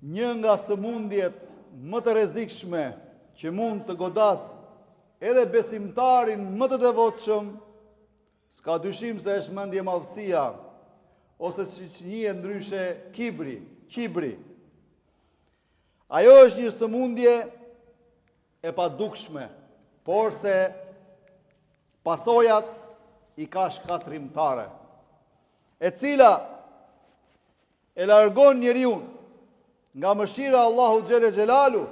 Një nga sëmundjet më të rrezikshme që mund të godas edhe besimtarin më të devotshëm, s'ka dyshim se është mendje madhësia, ose siç njihet ndryshe qibri. Ajo është një sëmundje e padukshme, por se pasojat i ka shkatrimtare, e cila e largon njeriu nga mëshira e Allahut xhele xhelalu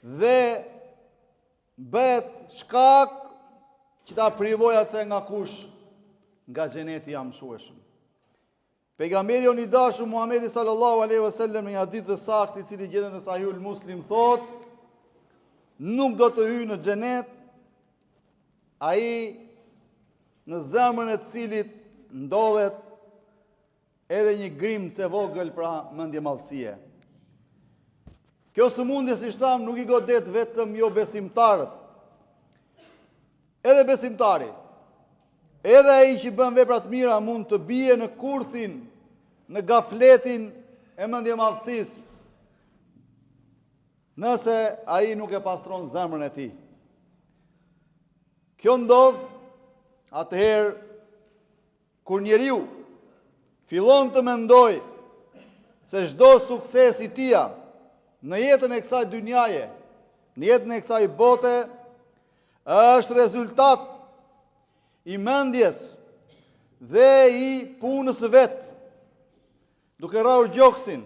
dhe bëhet shkak që ta privoj atë nga kush? Nga xheneti i amshueshëm. Pejgamberi i dashur Muhamedi sallallahu alaihi wasallam në një hadith të saktë i cili gjendet në Sahihul Muslim thotë: nuk do të hyjë në xhenet ai në zemrën e cilit ndodhet edhe një grimcë e vogël, pra mendje madhësie. Kjo sëmundje, si tham, nuk i godet vetëm jo besimtarët. Edhe besimtari, edhe ai që bën vepra të mira mund të bie në kurthin, në gafletin e mendje madhësisë, nëse ai nuk e pastron zemrën e tij. Kjo ndodh atëherë kur njeriu fillon të mendoj se çdo sukses i tij në jetën e kësaj dynjaje, në jetën e kësaj bote, është rezultat i mendjes dhe i punës së vet, duke rrahur gjoksin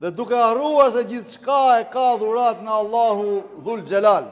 dhe duke harruar se gjithçka e ka dhurat nga Allahu Dhul Xhelal.